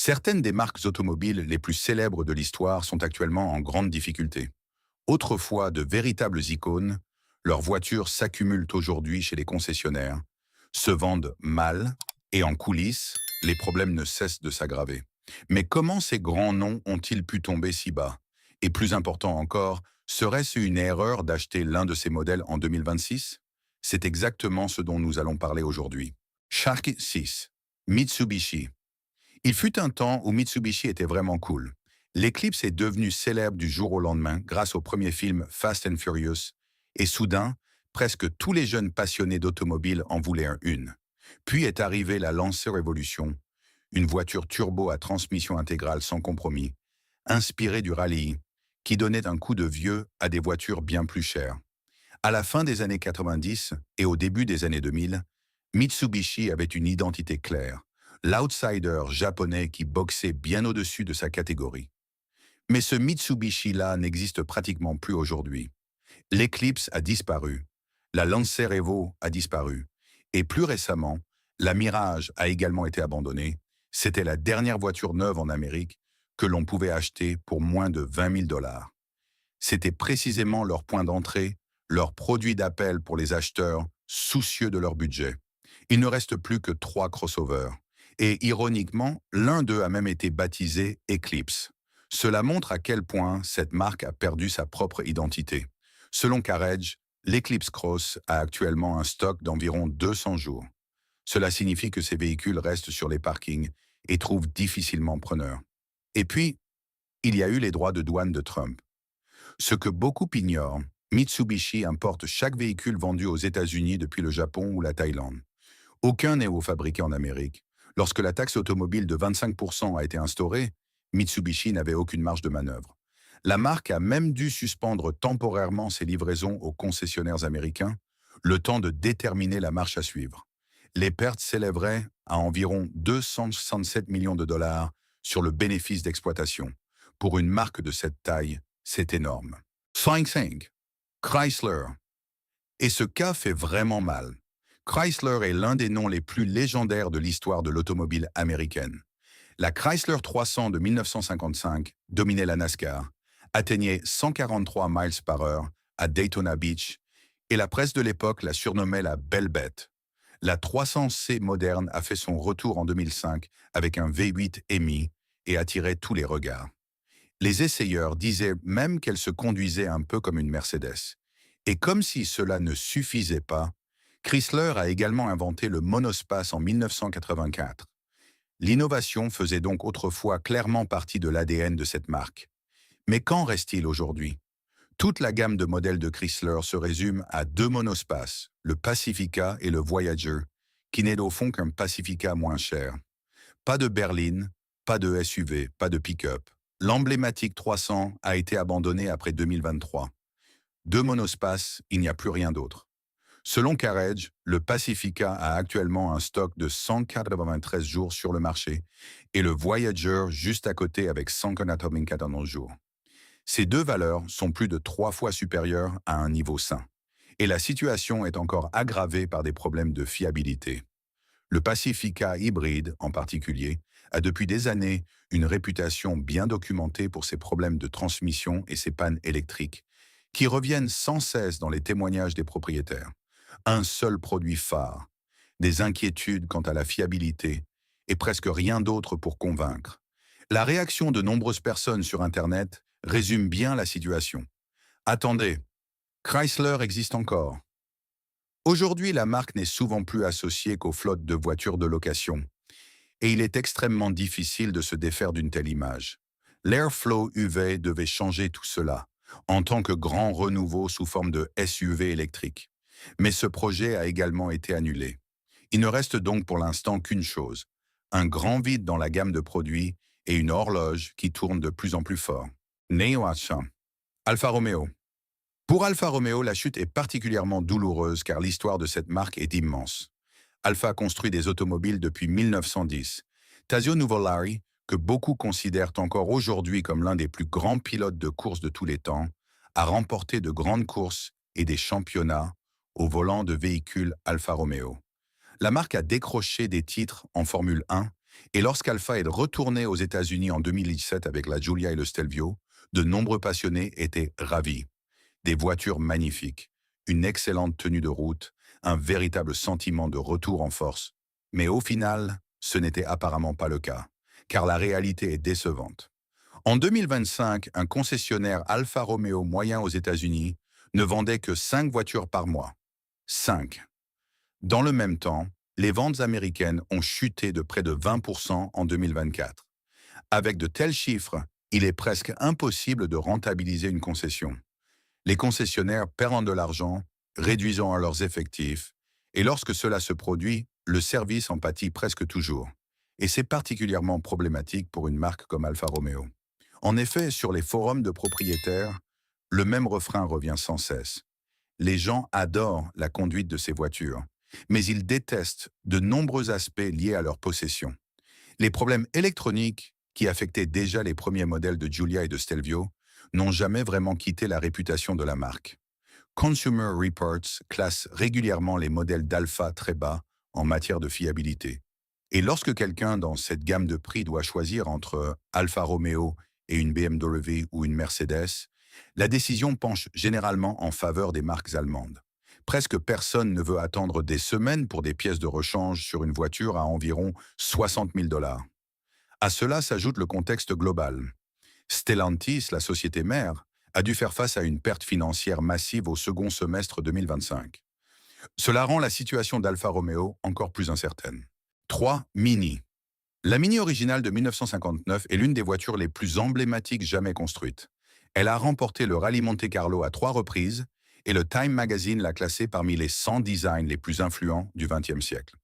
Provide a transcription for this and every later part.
Certaines des marques automobiles les plus célèbres de l'histoire sont actuellement en grande difficulté. Autrefois de véritables icônes, leurs voitures s'accumulent aujourd'hui chez les concessionnaires, se vendent mal et en coulisses, les problèmes ne cessent de s'aggraver. Mais comment ces grands noms ont-ils pu tomber si bas? Et plus important encore, serait-ce une erreur d'acheter l'un de ces modèles en 2026? C'est exactement ce dont nous allons parler aujourd'hui. Shark 6. Mitsubishi. Il fut un temps où Mitsubishi était vraiment cool. L'Eclipse est devenue célèbre du jour au lendemain grâce au premier film Fast and Furious, et soudain, presque tous les jeunes passionnés d'automobile en voulaient une. Puis est arrivée la Lancer Evolution, une voiture turbo à transmission intégrale sans compromis, inspirée du rallye, qui donnait un coup de vieux à des voitures bien plus chères. À la fin des années 90 et au début des années 2000, Mitsubishi avait une identité claire, l'outsider japonais qui boxait bien au-dessus de sa catégorie. Mais ce Mitsubishi-là n'existe pratiquement plus aujourd'hui. L'Eclipse a disparu, la Lancer Evo a disparu, et plus récemment, la Mirage a également été abandonnée. C'était la dernière voiture neuve en Amérique que l'on pouvait acheter pour moins de 20 000 $. C'était précisément leur point d'entrée, leur produit d'appel pour les acheteurs soucieux de leur budget. Il ne reste plus que 3 crossovers. Et ironiquement, l'un d'eux a même été baptisé Eclipse. Cela montre à quel point cette marque a perdu sa propre identité. Selon Carriage, l'Eclipse Cross a actuellement un stock d'environ 200 jours. Cela signifie que ces véhicules restent sur les parkings et trouvent difficilement preneurs. Et puis, il y a eu les droits de douane de Trump. Ce que beaucoup ignorent, Mitsubishi importe chaque véhicule vendu aux États-Unis depuis le Japon ou la Thaïlande. Aucun n'est fabriqué en Amérique. Lorsque la taxe automobile de 25% a été instaurée, Mitsubishi n'avait aucune marge de manœuvre. La marque a même dû suspendre temporairement ses livraisons aux concessionnaires américains, le temps de déterminer la marche à suivre. Les pertes s'élèveraient à environ 267 millions de dollars sur le bénéfice d'exploitation. Pour une marque de cette taille, c'est énorme. 5. Chrysler. Et ce cas fait vraiment mal. Chrysler est l'un des noms les plus légendaires de l'histoire de l'automobile américaine. La Chrysler 300 de 1955 dominait la NASCAR, atteignait 143 miles par heure à Daytona Beach, et la presse de l'époque la surnommait la Belle Bête. La 300C moderne a fait son retour en 2005 avec un V8 EMI et attirait tous les regards. Les essayeurs disaient même qu'elle se conduisait un peu comme une Mercedes. Et comme si cela ne suffisait pas, Chrysler a également inventé le monospace en 1984. L'innovation faisait donc autrefois clairement partie de l'ADN de cette marque. Mais qu'en reste-t-il aujourd'hui? Toute la gamme de modèles de Chrysler se résume à 2 monospaces, le Pacifica et le Voyager, qui n'est au fond qu'un Pacifica moins cher. Pas de berline, pas de SUV, pas de pick-up. L'emblématique 300 a été abandonnée après 2023. 2 monospaces, il n'y a plus rien d'autre. Selon Carriage, le Pacifica a actuellement un stock de 193 jours sur le marché et le Voyager juste à côté avec 194 jours. Ces deux valeurs sont plus de 3 fois supérieures à un niveau sain. Et la situation est encore aggravée par des problèmes de fiabilité. Le Pacifica hybride, en particulier, a depuis des années une réputation bien documentée pour ses problèmes de transmission et ses pannes électriques, qui reviennent sans cesse dans les témoignages des propriétaires. Un seul produit phare, des inquiétudes quant à la fiabilité et presque rien d'autre pour convaincre. La réaction de nombreuses personnes sur Internet résume bien la situation. Attendez, Chrysler existe encore. Aujourd'hui, la marque n'est souvent plus associée qu'aux flottes de voitures de location, et il est extrêmement difficile de se défaire d'une telle image. L'Airflow UV devait changer tout cela, en tant que grand renouveau sous forme de SUV électrique. Mais ce projet a également été annulé. Il ne reste donc pour l'instant qu'une chose, un grand vide dans la gamme de produits et une horloge qui tourne de plus en plus fort. Neo-Acha. Alfa Romeo. Pour Alfa Romeo, la chute est particulièrement douloureuse car l'histoire de cette marque est immense. Alfa construit des automobiles depuis 1910. Tazio Nuvolari, que beaucoup considèrent encore aujourd'hui comme l'un des plus grands pilotes de course de tous les temps, a remporté de grandes courses et des championnats au volant de véhicules Alfa Romeo. La marque a décroché des titres en Formule 1 Et lorsqu'Alfa est retourné aux États-Unis en 2017 avec la Giulia et le Stelvio, de nombreux passionnés étaient ravis. Des voitures magnifiques, une excellente tenue de route, un véritable sentiment de retour en force. Mais au final, ce n'était apparemment pas le cas, car la réalité est décevante. En 2025, un concessionnaire Alfa Romeo moyen aux États-Unis ne vendait que 5 voitures par mois. 5. Dans le même temps, les ventes américaines ont chuté de près de 20% en 2024. Avec de tels chiffres, il est presque impossible de rentabiliser une concession. Les concessionnaires perdent de l'argent, réduisant leurs effectifs, et lorsque cela se produit, le service en pâtit presque toujours. Et c'est particulièrement problématique pour une marque comme Alfa Romeo. En effet, sur les forums de propriétaires, le même refrain revient sans cesse. Les gens adorent la conduite de ces voitures, mais ils détestent de nombreux aspects liés à leur possession. Les problèmes électroniques, qui affectaient déjà les premiers modèles de Giulia et de Stelvio, n'ont jamais vraiment quitté la réputation de la marque. Consumer Reports classe régulièrement les modèles d'Alfa très bas en matière de fiabilité. Et lorsque quelqu'un dans cette gamme de prix doit choisir entre Alfa Romeo et une BMW ou une Mercedes, la décision penche généralement en faveur des marques allemandes. Presque personne ne veut attendre des semaines pour des pièces de rechange sur une voiture à environ 60 000 $. À cela s'ajoute le contexte global. Stellantis, la société mère, a dû faire face à une perte financière massive au second semestre 2025. Cela rend la situation d'Alfa Romeo encore plus incertaine. 3. Mini. La Mini originale de 1959 est l'une des voitures les plus emblématiques jamais construites. Elle a remporté le Rallye Monte-Carlo à 3 reprises et le Time Magazine l'a classée parmi les 100 designs les plus influents du XXe siècle.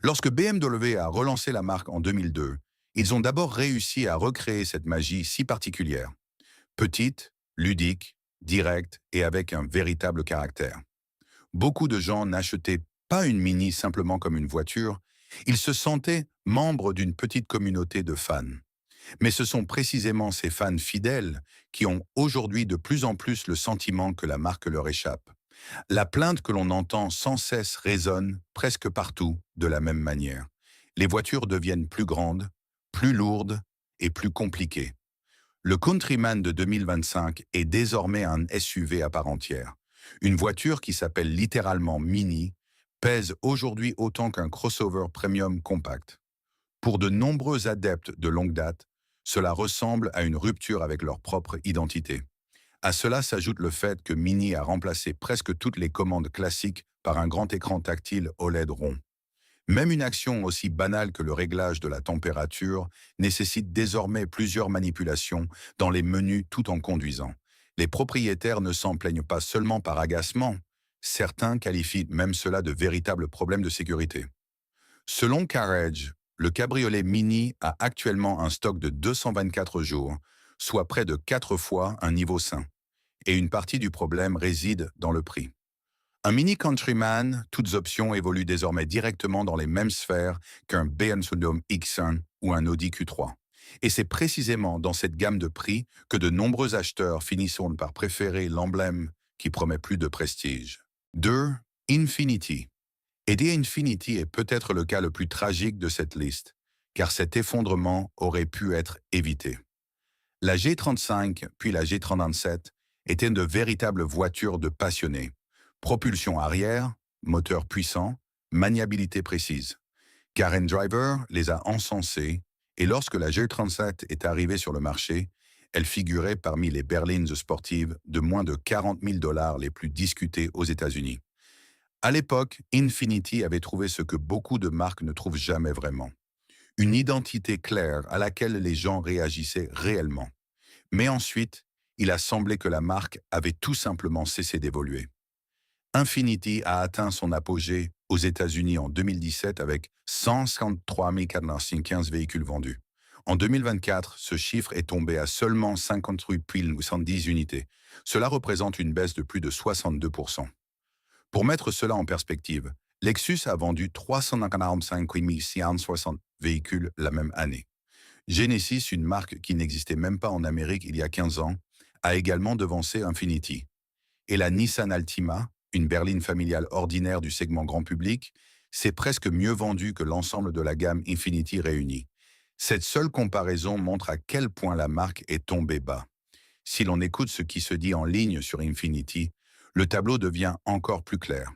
Lorsque BMW a relancé la marque en 2002, ils ont d'abord réussi à recréer cette magie si particulière. Petite, ludique, directe et avec un véritable caractère. Beaucoup de gens n'achetaient pas une Mini simplement comme une voiture, ils se sentaient membres d'une petite communauté de fans. Mais ce sont précisément ces fans fidèles qui ont aujourd'hui de plus en plus le sentiment que la marque leur échappe. La plainte que l'on entend sans cesse résonne presque partout de la même manière. Les voitures deviennent plus grandes, plus lourdes et plus compliquées. Le Countryman de 2025 est désormais un SUV à part entière. Une voiture qui s'appelle littéralement Mini pèse aujourd'hui autant qu'un crossover premium compact. Pour de nombreux adeptes de longue date, cela ressemble à une rupture avec leur propre identité. À cela s'ajoute le fait que Mini a remplacé presque toutes les commandes classiques par un grand écran tactile OLED rond. Même une action aussi banale que le réglage de la température nécessite désormais plusieurs manipulations dans les menus tout en conduisant. Les propriétaires ne s'en plaignent pas seulement par agacement, certains qualifient même cela de véritable problème de sécurité. Selon Carriage, le cabriolet Mini a actuellement un stock de 224 jours, soit près de 4 fois un niveau sain. Et une partie du problème réside dans le prix. Un Mini Countryman, toutes options évoluent désormais directement dans les mêmes sphères qu'un BMW X1 ou un Audi Q3. Et c'est précisément dans cette gamme de prix que de nombreux acheteurs finissent par préférer l'emblème qui promet plus de prestige. 2. Infiniti. Et The Infiniti est peut-être le cas le plus tragique de cette liste, car cet effondrement aurait pu être évité. La G35 puis la G37 étaient de véritables voitures de passionnés. Propulsion arrière, moteur puissant, maniabilité précise. Karen Driver les a encensés et lorsque la G37 est arrivée sur le marché, elle figurait parmi les berlines sportives de moins de 40 000 $ les plus discutées aux États-Unis. À l'époque, Infiniti avait trouvé ce que beaucoup de marques ne trouvent jamais vraiment. Une identité claire à laquelle les gens réagissaient réellement. Mais ensuite, il a semblé que la marque avait tout simplement cessé d'évoluer. Infiniti a atteint son apogée aux États-Unis en 2017 avec 153 415 véhicules vendus. En 2024, ce chiffre est tombé à seulement 58 810 unités. Cela représente une baisse de plus de 62%. Pour mettre cela en perspective, Lexus a vendu 345 660 véhicules la même année. Genesis, une marque qui n'existait même pas en Amérique il y a 15 ans, a également devancé Infiniti. Et la Nissan Altima, une berline familiale ordinaire du segment grand public, c'est presque mieux vendu que l'ensemble de la gamme Infiniti réunie. Cette seule comparaison montre à quel point la marque est tombée bas. Si l'on écoute ce qui se dit en ligne sur Infiniti, le tableau devient encore plus clair.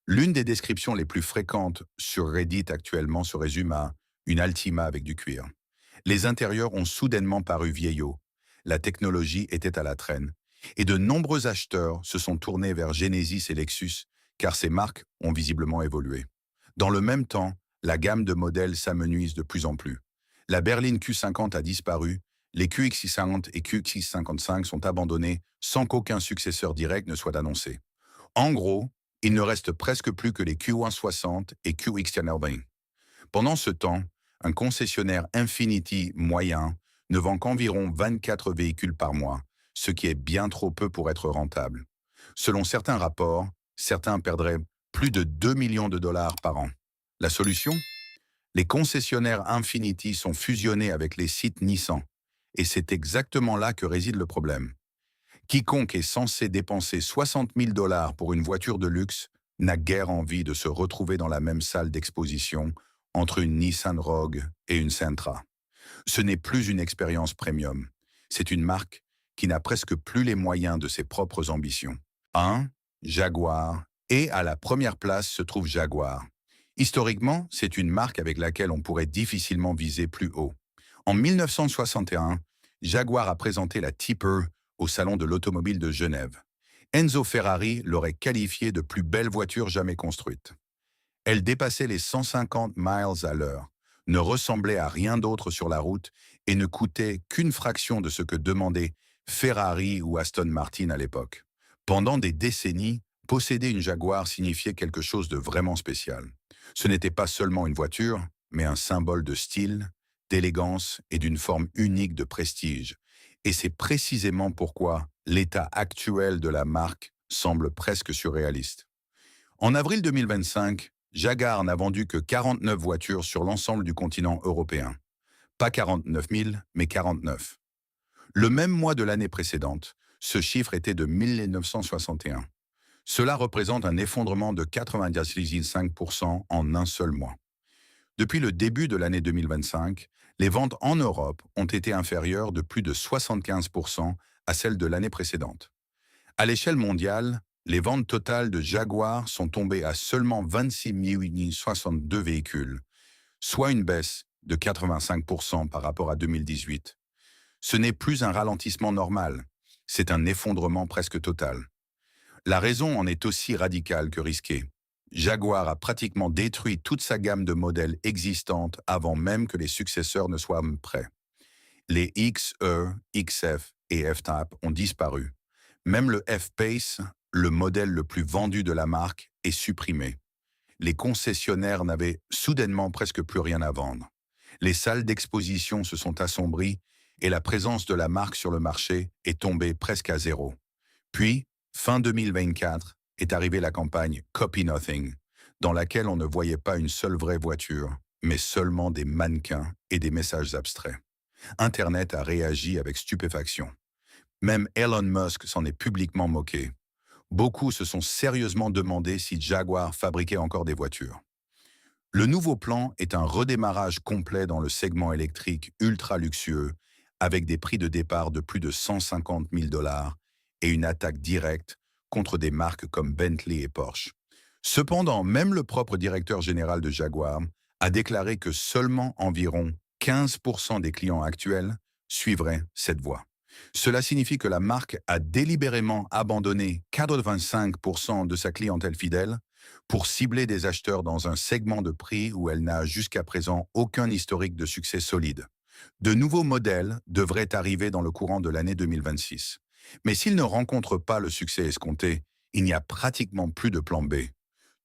L'une des descriptions les plus fréquentes sur Reddit actuellement se résume à une Altima avec du cuir. Les intérieurs ont soudainement paru vieillots. La technologie était à la traîne. Et de nombreux acheteurs se sont tournés vers Genesis et Lexus, car ces marques ont visiblement évolué. Dans le même temps, la gamme de modèles s'amenuise de plus en plus. La berline Q50 a disparu, les QX650 et QX55 sont abandonnés sans qu'aucun successeur direct ne soit annoncé. En gros, il ne reste presque plus que les Q160 et QX1020. Pendant ce temps, un concessionnaire Infiniti moyen ne vend qu'environ 24 véhicules par mois, ce qui est bien trop peu pour être rentable. Selon certains rapports, certains perdraient plus de 2 millions de dollars par an. La solution? Les concessionnaires Infiniti sont fusionnés avec les sites Nissan. Et c'est exactement là que réside le problème. Quiconque est censé dépenser 60 000 dollars pour une voiture de luxe n'a guère envie de se retrouver dans la même salle d'exposition entre une Nissan Rogue et une Sentra. Ce n'est plus une expérience premium. C'est une marque qui n'a presque plus les moyens de ses propres ambitions. Jaguar, et à la première place se trouve Jaguar. Historiquement, c'est une marque avec laquelle on pourrait difficilement viser plus haut. En 1961, Jaguar a présenté la Tipper au Salon de l'Automobile de Genève. Enzo Ferrari l'aurait qualifiée de plus belle voiture jamais construite. Elle dépassait les 150 miles à l'heure, ne ressemblait à rien d'autre sur la route et ne coûtait qu'une fraction de ce que demandaient Ferrari ou Aston Martin à l'époque. Pendant des décennies, posséder une Jaguar signifiait quelque chose de vraiment spécial. Ce n'était pas seulement une voiture, mais un symbole de style, d'élégance et d'une forme unique de prestige. Et c'est précisément pourquoi l'état actuel de la marque semble presque surréaliste. En avril 2025, Jaguar n'a vendu que 49 voitures sur l'ensemble du continent européen. Pas 49 000, mais 49. Le même mois de l'année précédente, ce chiffre était de 1961. Cela représente un effondrement de 90,5% en un seul mois. Depuis le début de l'année 2025, les ventes en Europe ont été inférieures de plus de 75% à celles de l'année précédente. À l'échelle mondiale, les ventes totales de Jaguar sont tombées à seulement 26 862 véhicules, soit une baisse de 85% par rapport à 2018. Ce n'est plus un ralentissement normal, c'est un effondrement presque total. La raison en est aussi radicale que risquée. Jaguar a pratiquement détruit toute sa gamme de modèles existantes avant même que les successeurs ne soient prêts. Les XE, XF et F-Type ont disparu. Même le F-Pace, le modèle le plus vendu de la marque, est supprimé. Les concessionnaires n'avaient soudainement presque plus rien à vendre. Les salles d'exposition se sont assombries et la présence de la marque sur le marché est tombée presque à zéro. Puis, fin 2024, est arrivée la campagne Copy Nothing, dans laquelle on ne voyait pas une seule vraie voiture, mais seulement des mannequins et des messages abstraits. Internet a réagi avec stupéfaction. Même Elon Musk s'en est publiquement moqué. Beaucoup se sont sérieusement demandé si Jaguar fabriquait encore des voitures. Le nouveau plan est un redémarrage complet dans le segment électrique ultra luxueux, avec des prix de départ de plus de 150 000 dollars et une attaque directe contre des marques comme Bentley et Porsche. Cependant, même le propre directeur général de Jaguar a déclaré que seulement environ 15% des clients actuels suivraient cette voie. Cela signifie que la marque a délibérément abandonné 85% de sa clientèle fidèle pour cibler des acheteurs dans un segment de prix où elle n'a jusqu'à présent aucun historique de succès solide. De nouveaux modèles devraient arriver dans le courant de l'année 2026. Mais s'ils ne rencontrent pas le succès escompté, il n'y a pratiquement plus de plan B.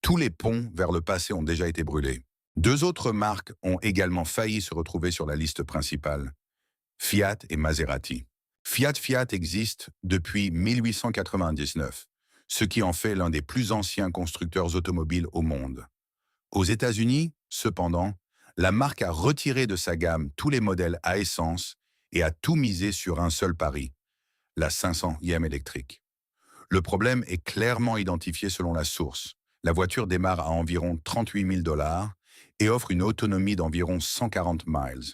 Tous les ponts vers le passé ont déjà été brûlés. Deux autres marques ont également failli se retrouver sur la liste principale, Fiat et Maserati. Fiat existe depuis 1899, ce qui en fait l'un des plus anciens constructeurs automobiles au monde. Aux États-Unis, cependant, la marque a retiré de sa gamme tous les modèles à essence et a tout misé sur un seul pari, la 500e électrique. Le problème est clairement identifié selon la source. La voiture démarre à environ 38 000 dollars et offre une autonomie d'environ 140 miles.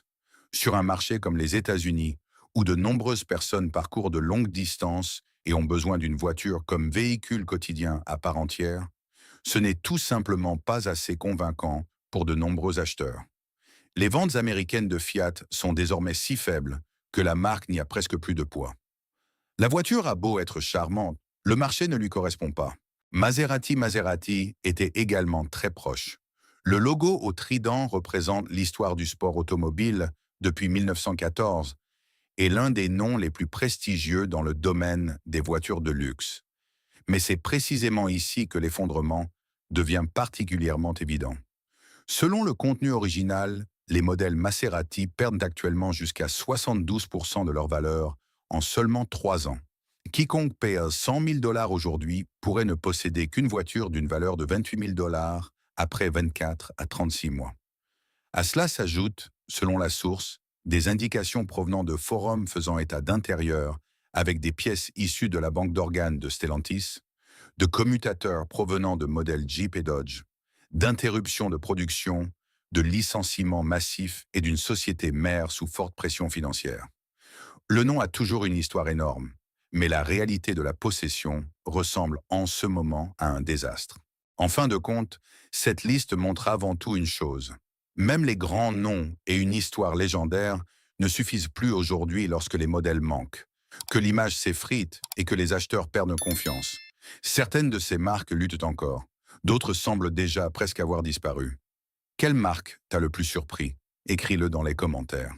Sur un marché comme les États-Unis, où de nombreuses personnes parcourent de longues distances et ont besoin d'une voiture comme véhicule quotidien à part entière, ce n'est tout simplement pas assez convaincant pour de nombreux acheteurs. Les ventes américaines de Fiat sont désormais si faibles que la marque n'y a presque plus de poids. La voiture a beau être charmante, le marché ne lui correspond pas. Maserati était également très proche. Le logo au trident représente l'histoire du sport automobile depuis 1914 et l'un des noms les plus prestigieux dans le domaine des voitures de luxe. Mais c'est précisément ici que l'effondrement devient particulièrement évident. Selon le contenu original, les modèles Maserati perdent actuellement jusqu'à 72% de leur valeur en seulement 3 ans. Quiconque paie 100 000 dollars aujourd'hui pourrait ne posséder qu'une voiture d'une valeur de 28 000 dollars après 24 à 36 mois. À cela s'ajoutent, selon la source, des indications provenant de forums faisant état d'intérieurs avec des pièces issues de la banque d'organes de Stellantis, de commutateurs provenant de modèles Jeep et Dodge, d'interruptions de production, de licenciements massifs et d'une société mère sous forte pression financière. Le nom a toujours une histoire énorme, mais la réalité de la possession ressemble en ce moment à un désastre. En fin de compte, cette liste montre avant tout une chose. Même les grands noms et une histoire légendaire ne suffisent plus aujourd'hui lorsque les modèles manquent, que l'image s'effrite et que les acheteurs perdent confiance. Certaines de ces marques luttent encore, d'autres semblent déjà presque avoir disparu. Quelle marque t'a le plus surpris? Écris-le dans les commentaires.